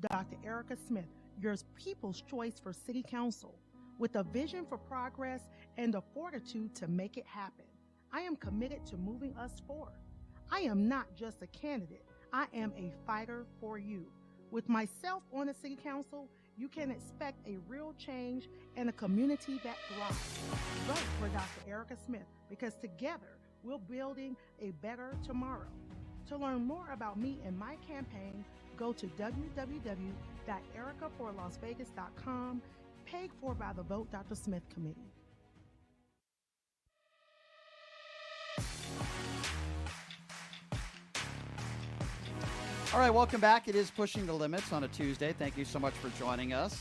Dr. Erica Smith, your people's choice for City Council, with a vision for progress and the fortitude to make it happen. I am committed to moving us forward. I am not just a candidate, I am a fighter for you. With myself on the City Council, you can expect a real change and a community that thrives. Vote for Dr. Erica Smith because together we're building a better tomorrow. To learn more about me and my campaign, go to www.ericaforlasvegas.com, paid for by the Vote Dr. Smith Committee. All right, welcome back. It is Pushing the Limits on a Tuesday. Thank you so much for joining us.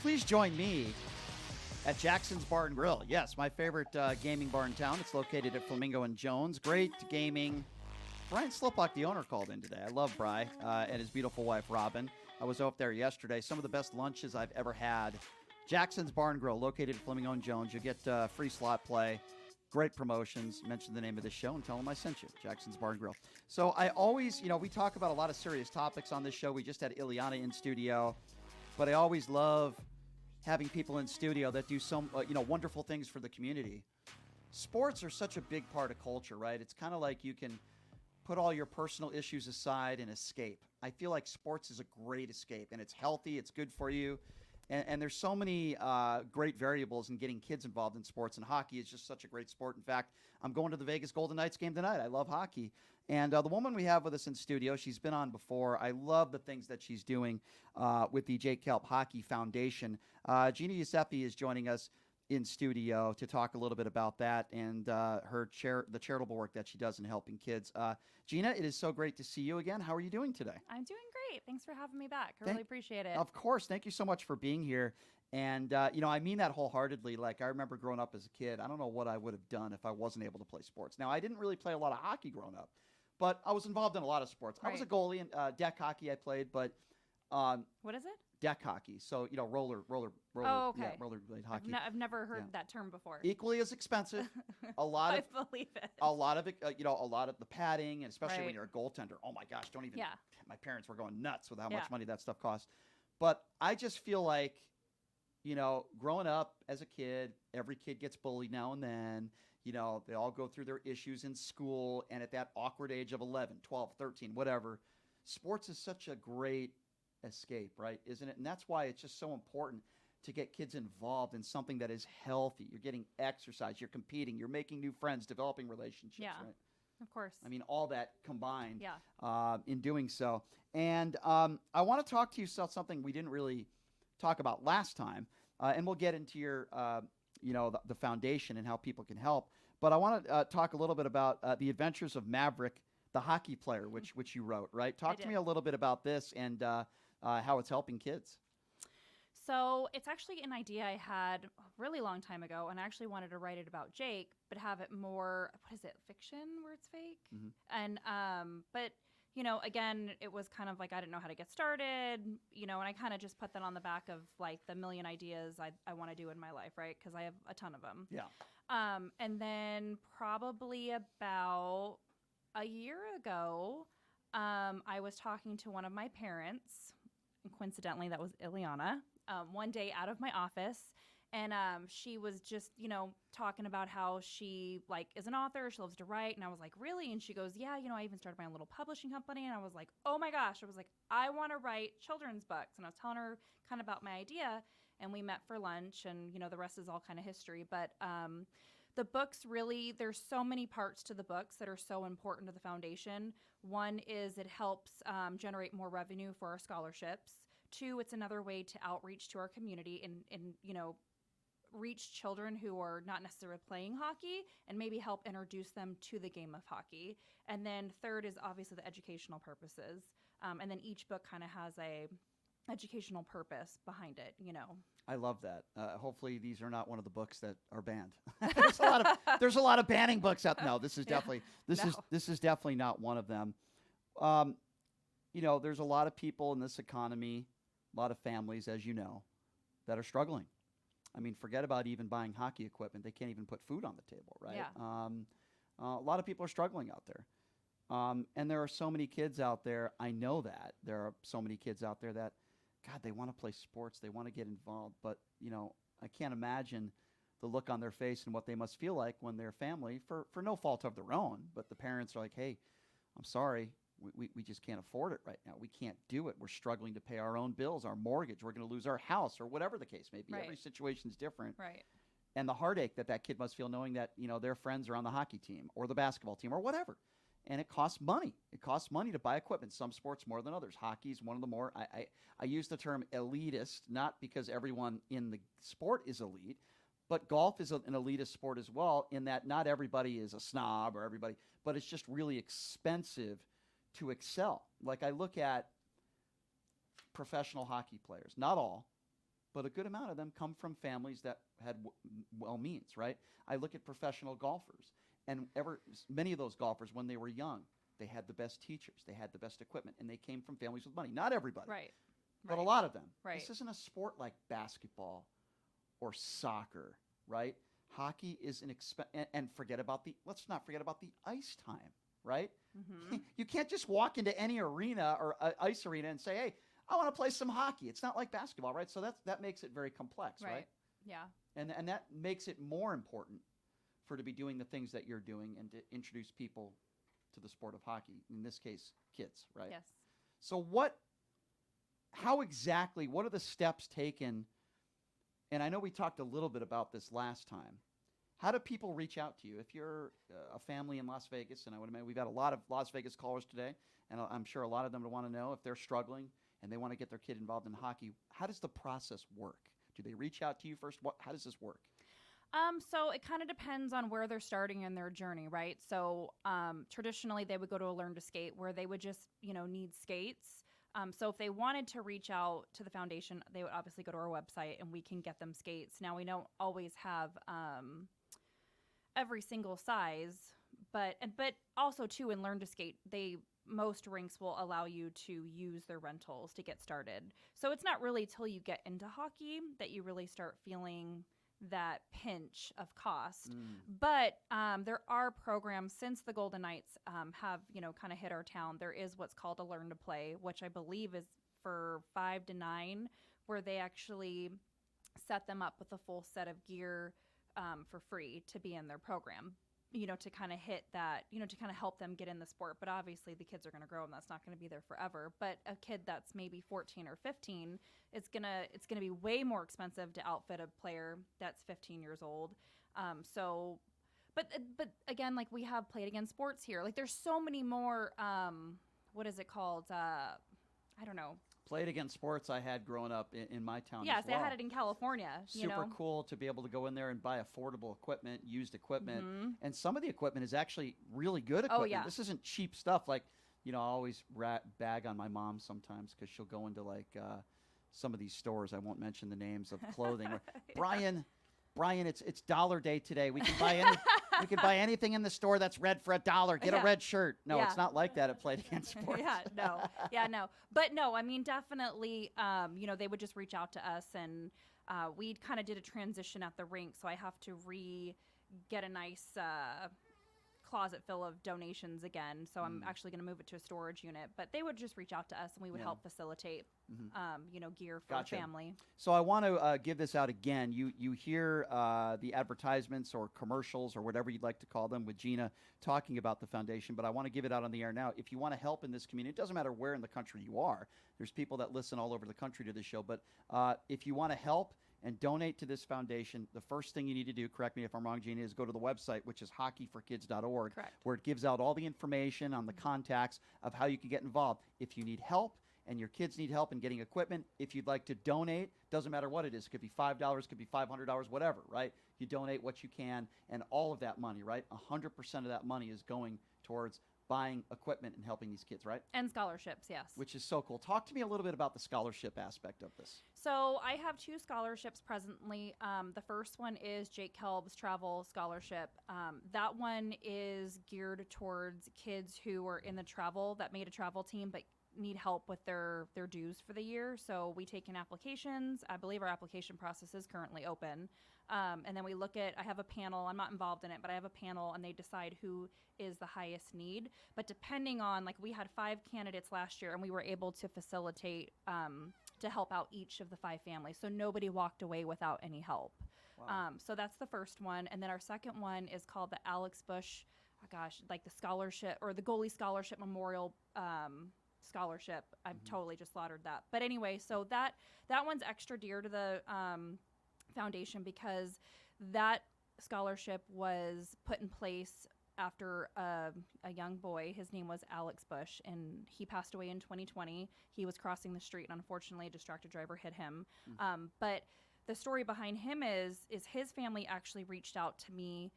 Please join me at Jackson's Bar and Grill. Yes, my favorite gaming bar in town. It's located at Flamingo and Jones. Great gaming. Brian Sliplock, the owner, called in today. I love Bri and his beautiful wife, Robin. I was up there yesterday. Some of the best lunches I've ever had. Jackson's Bar and Grill, located at Flamingo and Jones. You get free slot play. Great promotions. Mention the name of the show and tell them I sent you. Jackson's Bar and Grill. So I always, we talk about a lot of serious topics on this show. We just had Ileana in studio. But I always love having people in studio that do some, wonderful things for the community. Sports are such a big part of culture, right? It's kind of like you can put all your personal issues aside and escape. I feel like sports is a great escape, and it's healthy. It's good for you. And there's so many great variables in getting kids involved in sports, and hockey is just such a great sport. In fact, I'm going to the Vegas Golden Knights game tonight. I love hockey. And the woman we have with us in studio, she's been on before. I love the things that she's doing with the Kielb Hockey Foundation. Gina Giuseppe is joining us in studio to talk a little bit about that and the charitable work that she does in helping kids. Gina, it is so great to see you again. How are you doing today? I'm doing great. Thanks for having me back. I really appreciate it. Of course. Thank you so much for being here. And, I mean that wholeheartedly. Like, I remember growing up as a kid, I don't know what I would have done if I wasn't able to play sports. Now, I didn't really play a lot of hockey growing up, but I was involved in a lot of sports. Right. I was a goalie in deck hockey I played, but... what is it? Deck hockey. So, roller Oh, okay. rollerblade hockey. I've never heard that term before. Equally as expensive. A lot I of believe it. A lot of it, a lot of the padding, and especially when Right. you're a goaltender. Oh my gosh, don't even. Yeah. My parents were going nuts with how much Yeah. money that stuff costs. But I just feel like, growing up as a kid, every kid gets bullied now and then. They all go through their issues in school, and at that awkward age of 11, 12, 13, whatever, sports is such a great escape, right? Isn't it? And that's why it's just so important to get kids involved in something that is healthy. You're getting exercise, you're competing, you're making new friends, developing relationships, Yeah. right? Of course. I mean, all that combined Yeah. In doing so. And I want to talk to you about something we didn't really talk about last time, and we'll get into your, the foundation and how people can help. But I want to talk a little bit about the adventures of Maverick, the hockey player, which you wrote, right? Talk to me a little bit about this and how it's helping kids. So it's actually an idea I had a really long time ago, and I actually wanted to write it about Jake, but have it more, what is it, fiction where it's fake? Mm-hmm. And, but, again, it was kind of like I didn't know how to get started, and I kind of just put that on the back of like the million ideas I want to do in my life, right? Because I have a ton of them. Yeah. And then probably about a year ago, I was talking to one of my parents, and coincidentally, that was Ileana, one day out of my office. And she was just, talking about how she is an author. She loves to write. And I was like, really? And she goes, yeah, I even started my own little publishing company. And I was like, oh my gosh. I was like, I want to write children's books. And I was telling her kind of about my idea. And we met for lunch. And, the rest is all kind of history. But the books really, there's so many parts to the books that are so important to the foundation. One is it helps generate more revenue for our scholarships. Two, it's another way to outreach to our community and reach children who are not necessarily playing hockey and maybe help introduce them to the game of hockey. And then third is obviously the educational purposes. And then each book kind of has a educational purpose behind it, I love that. Hopefully these are not one of the books that are banned. there's a lot of banning books out. No, this is definitely this is definitely not one of them. There's a lot of people in this economy, a lot of families, as you know, that are struggling. I mean, forget about even buying hockey equipment. They can't even put food on the table, right? Yeah. A lot of people are struggling out there. And there are so many kids out there. I know that there are so many kids out there that, God, they want to play sports. They want to get involved. But, I can't imagine the look on their face and what they must feel like when their family, for no fault of their own, but the parents are like, hey, I'm sorry. We just can't afford it right now. We can't do it. We're struggling to pay our own bills, our mortgage. We're going to lose our house or whatever the case may be. Right. Every situation is different. Right. And the heartache that kid must feel knowing that, their friends are on the hockey team or the basketball team or whatever. And it costs money. It costs money to buy equipment. Some sports more than others. Hockey is one of the more, I use the term elitist, not because everyone in the sport is elite, but golf is an elitist sport as well, in that not everybody is a snob or everybody, but it's just really expensive to excel. Like I look at professional hockey players, not all, but a good amount of them come from families that had well means, right? I look at professional golfers, and many of those golfers, when they were young, they had the best teachers, they had the best equipment, and they came from families with money. Not everybody, Right. but a lot of them. Right. This isn't a sport like basketball or soccer, right? Hockey is an and let's not forget about the ice time, right? Mm-hmm. You can't just walk into any arena or ice arena and say, hey, I want to play some hockey. It's not like basketball, right? So that makes it very complex, right? Yeah. And that makes it more important to be doing the things that you're doing and to introduce people to the sport of hockey, in this case, kids, right? Yes. So what are the steps taken? And I know we talked a little bit about this last time. How do people reach out to you? If you're a family in Las Vegas, and I would imagine we've got a lot of Las Vegas callers today, and I'm sure a lot of them would want to know if they're struggling and they want to get their kid involved in hockey. How does the process work? Do they reach out to you first? How does this work? So it kind of depends on where they're starting in their journey, right? So traditionally they would go to a Learn to Skate where they would just, need skates. So if they wanted to reach out to the foundation, they would obviously go to our website and we can get them skates. Now we don't always have every single size, but also too in Learn to Skate, most rinks will allow you to use their rentals to get started. So it's not really till you get into hockey that you really start feeling that pinch of cost. But there are programs since the Golden Knights have, kind of hit our town. There is what's called a Learn to Play, which I believe is for 5 to 9, where they actually set them up with a full set of gear for free to be in their program, to kind of hit that, to kind of help them get in the sport. But obviously the kids are going to grow and that's not going to be there forever. But a kid that's maybe 14 or 15, it's going to be way more expensive to outfit a player that's 15 years old. But again, like we have Played Again Sports here. Like there's so many more, what is it called? I don't know. Played Again Sports I had growing up in my town. Yes, as well. they had it in California. Super cool to be able to go in there and buy affordable equipment, used equipment. Mm-hmm. And some of the equipment is actually really good equipment. Oh, yeah. This isn't cheap stuff. Like, I always bag on my mom sometimes because she'll go into like some of these stores. I won't mention the names of clothing. Brian, it's Dollar Day today. We can buy anything in the store that's red for $1. Get a red shirt. No, it's not like that at Played Again Sports. no. But no, I mean, definitely, they would just reach out to us and we kind of did a transition at the rink. So I have to get a nice closet full of donations again. So I'm actually going to move it to a storage unit, but they would just reach out to us and we would help facilitate, gear for Gotcha. a family. So I want to give this out again. You hear the advertisements or commercials or whatever you'd like to call them with Gina talking about the foundation, but I want to give it out on the air now. If you want to help in this community, it doesn't matter where in the country you are. There's people that listen all over the country to this show, but if you want to help and donate to this foundation, the first thing you need to do, correct me if I'm wrong, Gina, is go to the website, which is hockeyforkids.org, Correct. where it gives out all the information on the contacts of how you can get involved. If you need help and your kids need help in getting equipment, if you'd like to donate, doesn't matter what it is. It could be $5, it could be $500, whatever, right? You donate what you can, and all of that money, right? 100% of that money is going towards buying equipment and helping these kids, right? And scholarships, yes. Which is so cool. Talk to me a little bit about the scholarship aspect of this. So I have 2 scholarships presently. The first one is Jake Kielb's travel scholarship. That one is geared towards kids who are in the travel, that made a travel team, but need help with their dues for the year. So we take in applications. I believe our application process is currently open. And then we look at, I have a panel, I'm not involved in it, but I have a panel and they decide who is the highest need. But depending on, like, we had 5 candidates last year and we were able to facilitate to help out each of the 5 families. So nobody walked away without any help. Wow. So that's the first one. And then our second one is called the Alex Bush, like the scholarship or the goalie scholarship memorial scholarship. I've totally just slaughtered that. But anyway, so that one's extra dear to the foundation because that scholarship was put in place after a young boy. His name was Alex Bush, and he passed away in 2020. He was crossing the street, and unfortunately, a distracted driver hit him. But the story behind him is his family actually reached out to me.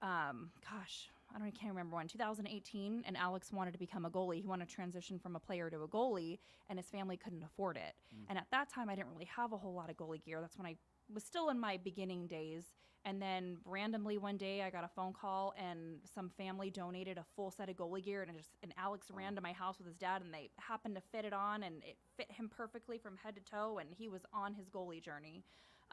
I can't remember when, 2018, and Alex wanted to become a goalie. He wanted to transition from a player to a goalie, and his family couldn't afford it. And at that time, I didn't really have a whole lot of goalie gear. That's when I was still in my beginning days. And then randomly one day, I got a phone call, and some family donated a full set of goalie gear, and Alex ran to my house with his dad, and they happened to fit it on, and it fit him perfectly from head to toe, and he was on his goalie journey.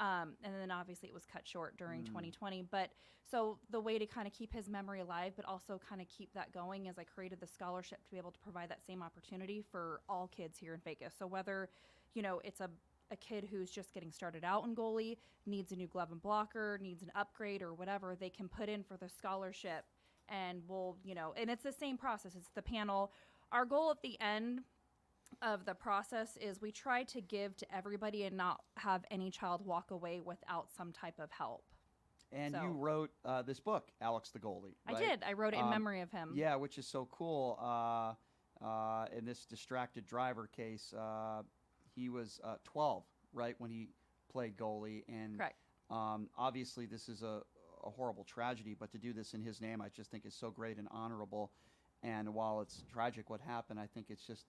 And then obviously it was cut short during 2020. But so the way to kind of keep his memory alive, but also kind of keep that going, is I created the scholarship to be able to provide that same opportunity for all kids here in Vegas. So whether, it's a kid who's just getting started out in goalie, needs a new glove and blocker, needs an upgrade or whatever, they can put in for the scholarship, and and it's the same process. It's the panel. Our goal at the end of the process is we try to give to everybody and not have any child walk away without some type of help. And you wrote this book, Alex the Goalie, right? I did. I wrote it in memory of him. Yeah, which is so cool. In this distracted driver case, he was 12, right, when he played goalie. And correct. Obviously, this is a horrible tragedy, but to do this in his name, I just think is so great and honorable. And while it's tragic what happened, I think it's just,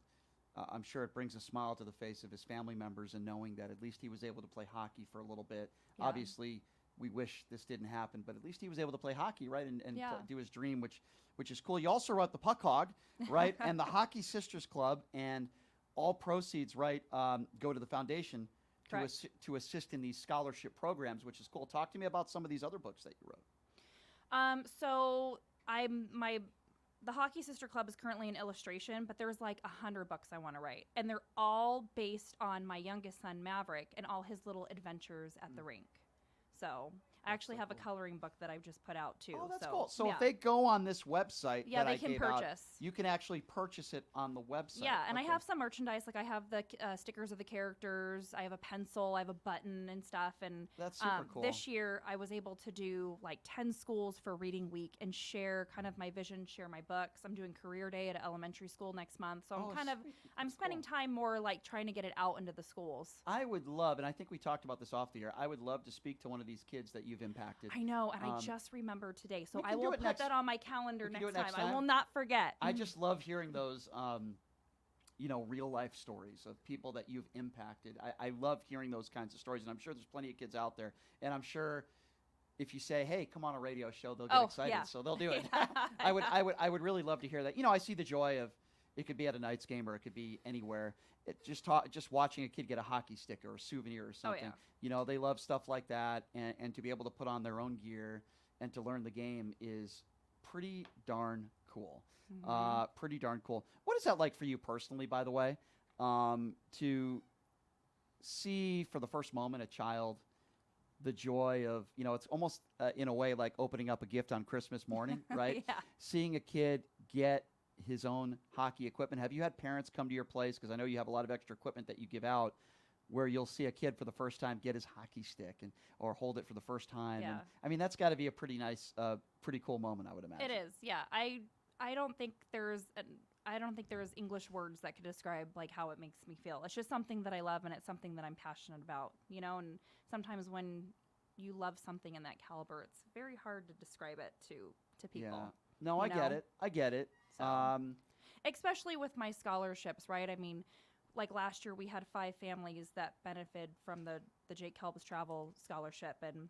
I'm sure it brings a smile to the face of his family members, and knowing that at least he was able to play hockey for a little bit. Yeah. Obviously, we wish this didn't happen, but at least he was able to play hockey, right, and do his dream, which is cool. You also wrote the Puck Hog, right, and the Hockey Sisters Club, and all proceeds, right, go to the foundation to assist in these scholarship programs, which is cool. Talk to me about some of these other books that you wrote. So the Hockey Sister Club is currently an illustration, but there's like 100 books I want to write. And they're all based on my youngest son, Maverick, and all his little adventures at the rink. So I actually have a coloring book that I've just put out too. Oh, that's cool. So if they go on this website they can purchase. You can actually purchase it on the website. Yeah, and I have some merchandise. Like I have the stickers of the characters. I have a pencil. I have a button and stuff. And that's super cool. This year, I was able to do like 10 schools for Reading Week and share kind of my vision, share my books. I'm doing Career Day at an elementary school next month. So I'm spending time more like trying to get it out into the schools. I would love, and I think we talked about this off the air, I would love to speak to one of these kids that you've impacted. I know, and I just remembered today. So I will put next, that on my calendar next time. I will not forget. I just love hearing those, real life stories of people that you've impacted. I love hearing those kinds of stories, and I'm sure there's plenty of kids out there. And I'm sure if you say, "Hey, come on a radio show," they'll get excited, so they'll do it. I would really love to hear that. I see the joy of it could be at a Knights game or it could be anywhere. Just watching a kid get a hockey stick or a souvenir or something. They love stuff like that, and to be able to put on their own gear and to learn the game is pretty darn cool. Pretty darn cool. What is that like for you personally, by the way, to see for the first moment a child the joy of, it's almost in a way like opening up a gift on Christmas morning, right? Seeing a kid get his own hockey equipment. Have you had parents come to your place, because I know you have a lot of extra equipment that you give out, where you'll see a kid for the first time get his hockey stick or hold it for the first time? Yeah. And, I mean, that's got to be a pretty nice, pretty cool moment, I would imagine. It is, yeah. I don't think there's English words that could describe like how it makes me feel. It's just something that I love, and it's something that I'm passionate about, And sometimes when you love something in that caliber, it's very hard to describe it to people. Yeah. No, I get it. So, especially with my scholarships, right? I mean, like last year we had 5 families that benefited from the Jake Kielb's travel scholarship, and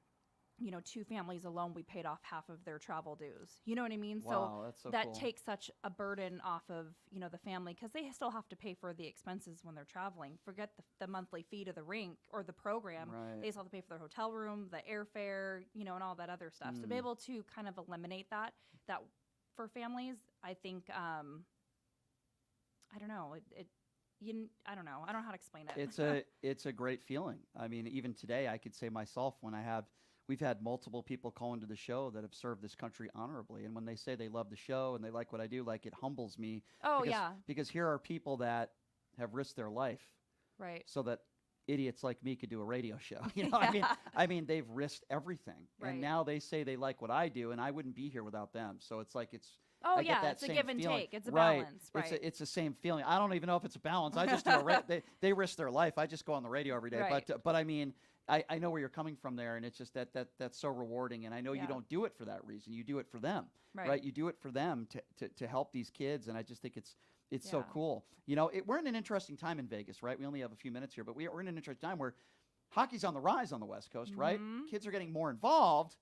2 families alone, we paid off half of their travel dues. You know what I mean? Wow, that's so that cool. takes such a burden off of, the family, because they still have to pay for the expenses when they're traveling. Forget the monthly fee to the rink or the program. Right. They still have to pay for their hotel room, the airfare, and all that other stuff. So to be able to kind of eliminate that for families, I think, I don't know. I don't know. I don't know how to explain it. It's a great feeling. I mean, even today, I could say myself we've had multiple people call into the show that have served this country honorably, and when they say they love the show and they like what I do, like, it humbles me. Oh, because, yeah. Because here are people that have risked their life, Right. so that idiots like me could do a radio show. Yeah. I mean, they've risked everything, Right. and now they say they like what I do, and I wouldn't be here without them. So it's like Oh, I get yeah, that it's a same give and feeling. take. It's a Right. balance. Right. It's the same feeling. I don't even know if it's a balance. I just do they risk their life. I just go on the radio every day. Right. But I mean, I know where you're coming from there, and it's just that's so rewarding. And I know you Yeah. don't do it for that reason. You do it for them, Right. You do it for them to help these kids, and I just think it's so Yeah. cool. We're in an interesting time in Vegas, right? We only have a few minutes here, but we're in an interesting time where hockey's on the rise on the West Coast, right? Mhm. Kids are getting more involved,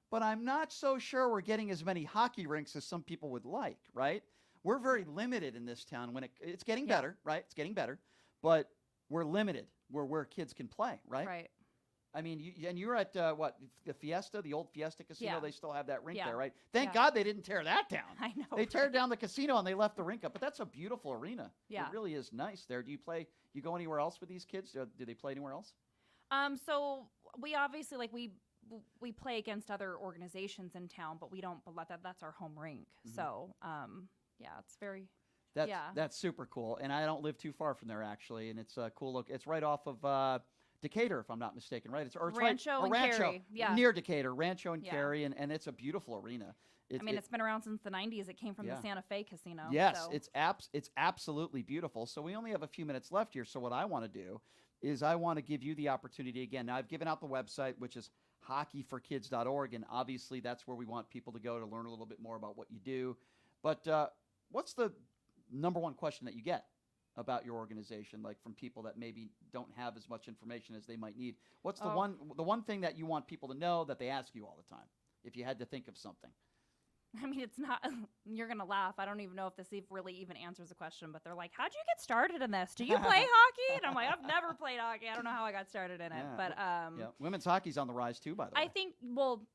but I'm not so sure we're getting as many hockey rinks as some people would like, right? We're very limited in this town when it's getting Yeah. better, right? It's getting better, but we're limited where kids can play, right? Right. I mean, you're at the Fiesta, the old Fiesta Casino. Yeah. They still have that rink Yeah. there, right? Thank Yeah. God they didn't tear that down. I know. They tear right? down the casino and they left the rink up, but that's a beautiful arena. Yeah. It really is nice there. Do you go anywhere else with these kids? Do they play anywhere else? So we obviously we play against other organizations in town, but we don't. But that's our home rink. Mhm. So yeah, it's very. That's super cool, and I don't live too far from there actually, and it's a cool look. It's right off of Decatur, if I'm not mistaken, right? It's Rancho right, and Rancho, Cary, yeah. near Decatur, Rancho and Yeah. Cary, and it's a beautiful arena. It's been around since the 90s. It came from Yeah. the Santa Fe Casino. Yes, so. it's absolutely beautiful. So we only have a few minutes left here. So what I want to do is I want to give you the opportunity again. Now I've given out the website, which is hockeyforkids.org, and obviously that's where we want people to go to learn a little bit more about what you do. But what's the number one question that you get about your organization, like from people that maybe don't have as much information as they might need? What's the one thing that you want people to know that they ask you all the time, if you had to think of something? I mean, it's not. You're gonna laugh. I don't even know if this really even answers the question. But they're like, "How'd you get started in this? Do you play hockey?" And I'm like, "I've never played hockey. I don't know how I got started in it." Yeah. But Yeah, women's hockey's on the rise too, by the way. I think,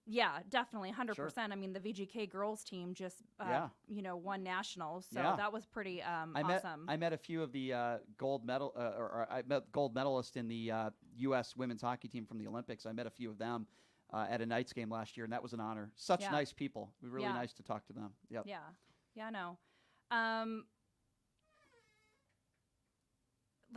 yeah, definitely, 100%. I mean, the VGK girls team just, won nationals, so Yeah. that was pretty I awesome. met a few of the gold medal, or I met gold medalists in the U.S. women's hockey team from the Olympics. I met a few of them at a Knights game last year, and that was an honor. Such Yeah. nice people. It was really Yeah. nice to talk to them. Yep. Yeah, I know.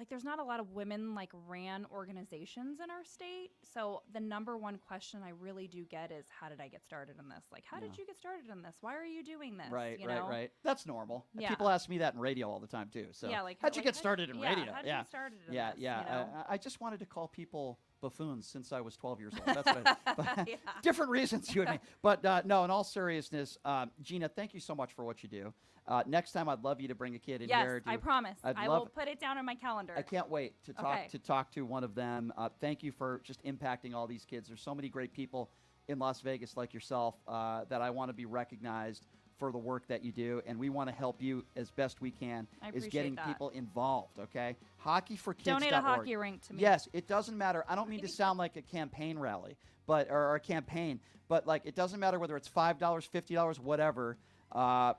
There's not a lot of women ran organizations in our state. So the number one question I really do get is, how did I get started in this? How did you get started in this? Why are you doing this? Right. That's normal. Yeah. People ask me that in radio all the time too. So Yeah, how'd you get started in radio? How'd you get started in Yeah, this, yeah. I just wanted to call people buffoons since I was 12 years old. That's what Yeah. different reasons, you and me. But no, in all seriousness, Gina, thank you so much for what you do. Next time, I'd love you to bring a kid in here. Yes, I promise. I love will put it down on my calendar. I can't wait to talk to one of them. Thank you for just impacting all these kids. There's so many great people in Las Vegas like yourself that I want to be recognized for the work that you do, and we want to help you as best we can. I is appreciate getting that. people involved. Okay, hockeyforkids.org. Donate a hockey rink to me. Yes, it doesn't matter. I don't mean to sound like a campaign rally, or a campaign, but it doesn't matter whether it's $5, $50, whatever.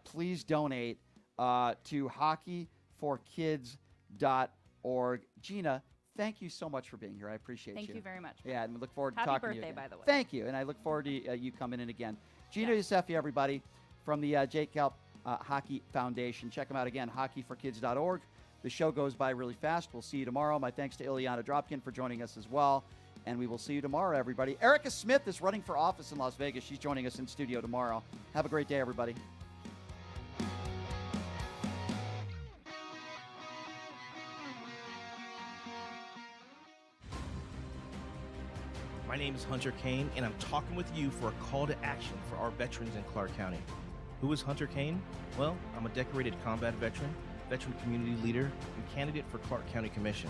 Please donate to hockeyforkids.org. Gina, thank you so much for being here. I appreciate you. Thank you very much. Yeah, and we look forward to Happy talking to you birthday, again. by the way. Thank you, and I look forward to you coming in again. Gina Yeah. Yosefi, everybody, from the Jake Kielb Hockey Foundation. Check them out again, hockeyforkids.org. The show goes by really fast. We'll see you tomorrow. My thanks to Ileana Dropkin for joining us as well. And we will see you tomorrow, everybody. Erica Smith is running for office in Las Vegas. She's joining us in studio tomorrow. Have a great day, everybody. My name is Hunter Kane, and I'm talking with you for a call to action for our veterans in Clark County. Who is Hunter Kane? Well, I'm a decorated combat veteran, veteran community leader, and candidate for Clark County Commission.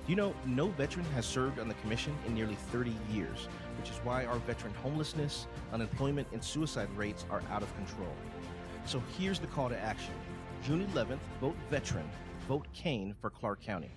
Do you know no veteran has served on the commission in nearly 30 years, which is why our veteran homelessness, unemployment, and suicide rates are out of control. So here's the call to action. June 11th, vote veteran. Vote Kane for Clark County.